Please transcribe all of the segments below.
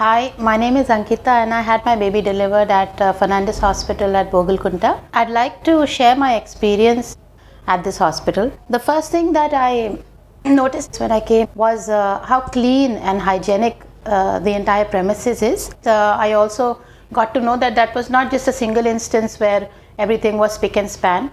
Hi, my name is Ankita and I had my baby delivered at Fernandez Hospital at Bogalkunta. I'd like to share my experience at this hospital. The first thing that I noticed when I came was how clean and hygienic the entire premises is. I also got to know that that was not just a single instance where everything was spick and span.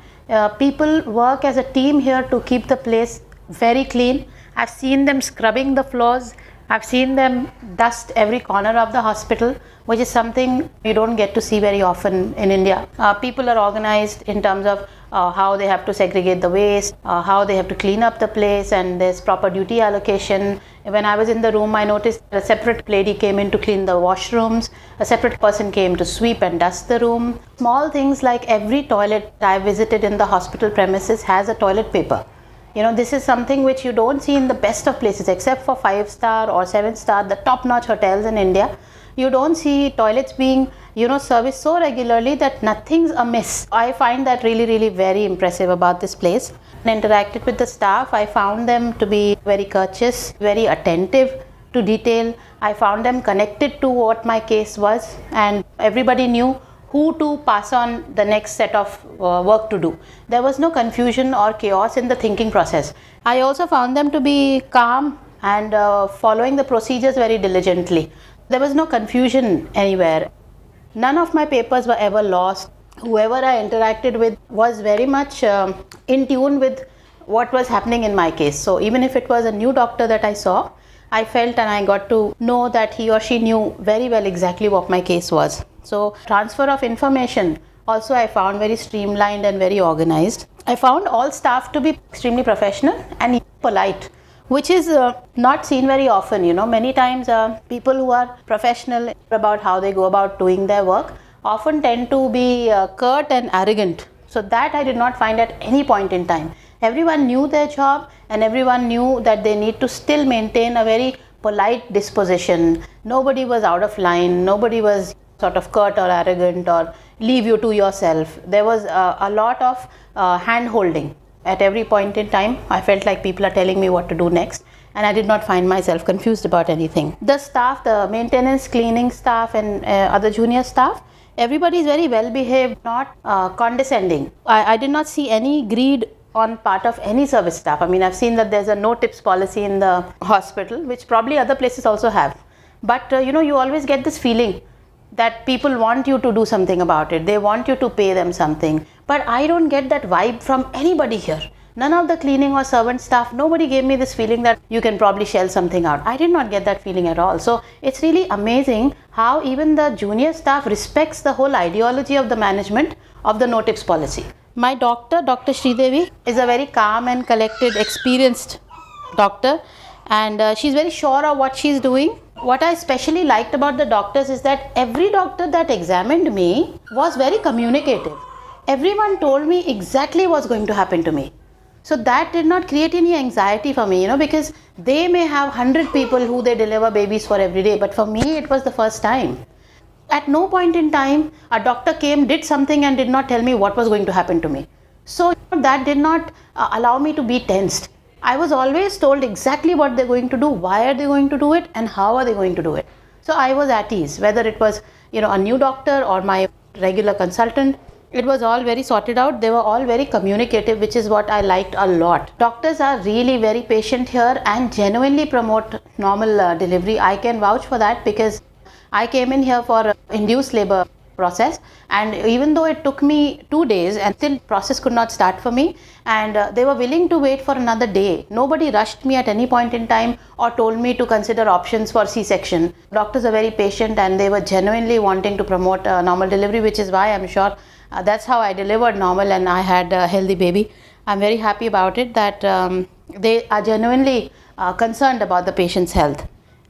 People work as a team here to keep the place very clean. I've seen them scrubbing the floors. I've seen them dust every corner of the hospital, which is something you don't get to see very often in India. People are organized in terms of how they have to segregate the waste, how they have to clean up the place, and there's proper duty allocation. When I was in the room, I noticed a separate lady came in to clean the washrooms, a separate person came to sweep and dust the room. Small things like every toilet I visited in the hospital premises has a toilet paper. This is something which you don't see in the best of places, except for 5-star or 7-star, the top-notch hotels in India. You don't see toilets being, serviced so regularly that nothing's amiss. I find that really, really very impressive about this place. When I interacted with the staff, I found them to be very courteous, very attentive to detail. I found them connected to what my case was, and everybody knew who to pass on the next set of work to do. There was no confusion or chaos in the thinking process. I also found them to be calm and following the procedures very diligently. There was no confusion anywhere. None of my papers were ever lost. Whoever I interacted with was very much in tune with what was happening in my case. So even if it was a new doctor that I saw, I felt and I got to know that he or she knew very well exactly what my case was. So transfer of information also I found very streamlined and very organized. I found all staff to be extremely professional and polite, which is not seen very often. Many times people who are professional about how they go about doing their work often tend to be curt and arrogant. So that I did not find at any point in time. Everyone knew their job and everyone knew that they need to still maintain a very polite disposition. Nobody was out of line. Nobody was sort of curt or arrogant or leave you to yourself. There was a lot of hand holding at every point in time. I felt like people are telling me what to do next, and I did not find myself confused about anything. The staff, the maintenance, cleaning staff and other junior staff, everybody is very well behaved, not condescending. I did not see any greed on part of any service staff. I've seen that there's a no tips policy in the hospital, which probably other places also have. But you always get this feeling that people want you to do something about it. They want you to pay them something. But I don't get that vibe from anybody here. None of the cleaning or servant staff, nobody gave me this feeling that you can probably shell something out. I did not get that feeling at all. So it's really amazing how even the junior staff respects the whole ideology of the management of the no tips policy. My doctor, Dr. Sridevi, is a very calm and collected, experienced doctor, and she's very sure of what she's doing. What I especially liked about the doctors is that every doctor that examined me was very communicative. Everyone told me exactly what's going to happen to me. So that did not create any anxiety for me, because they may have 100 people who they deliver babies for every day, but for me it was the first time. At no point in time a doctor came, did something and did not tell me what was going to happen to me. So that did not allow me to be tensed. I was always told exactly what they're going to do, why are they going to do it, and how are they going to do it. So I was at ease, whether it was a new doctor or my regular consultant. It was all very sorted out. They were all very communicative, which is what I liked a lot. Doctors are really very patient here and genuinely promote normal delivery. I can vouch for that because I came in here for induced labor process, and even though it took me 2 days and still process could not start for me, and they were willing to wait for another day. Nobody rushed me at any point in time or told me to consider options for C-section. Doctors are very patient and they were genuinely wanting to promote normal delivery, which is why I'm sure that's how I delivered normal and I had a healthy baby. I'm very happy about it that they are genuinely concerned about the patient's health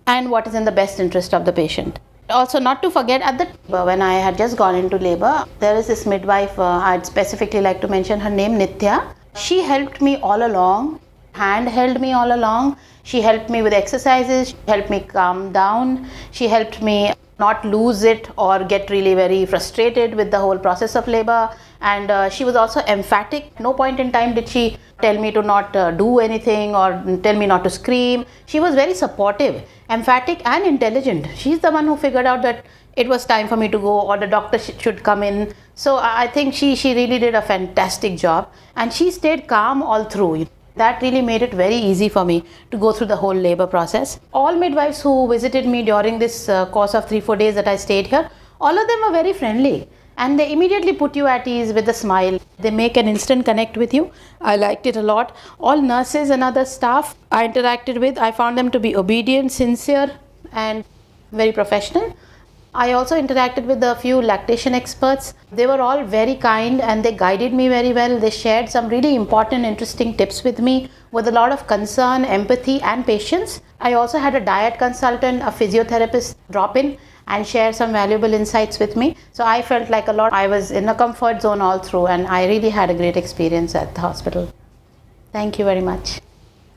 and what is in the best interest of the patient. Also, not to forget, when I had just gone into labor, there is this midwife, I'd specifically like to mention her name, Nitya. She helped me all along. hand held me all along. She helped me with exercises, she helped me calm down, she helped me not lose it or get really very frustrated with the whole process of labor. And she was also emphatic. No point in time did she tell me to not do anything or tell me not to scream. She was very supportive, emphatic and intelligent. She's the one who figured out that it was time for me to go or the doctor should come in. So I think she really did a fantastic job, and she stayed calm all through. That really made it very easy for me to go through the whole labor process. All midwives who visited me during this course of 3-4 days that I stayed here, all of them were very friendly, and they immediately put you at ease with a smile. They make an instant connect with you. I liked it a lot. All nurses and other staff I interacted with, I found them to be obedient, sincere, and very professional. I also interacted with a few lactation experts. They were all very kind and they guided me very well. They shared some really important, interesting tips with me with a lot of concern, empathy, and patience. I also had a diet consultant, a physiotherapist drop in and share some valuable insights with me. So I felt like I was in a comfort zone all through, and I really had a great experience at the hospital. Thank you very much.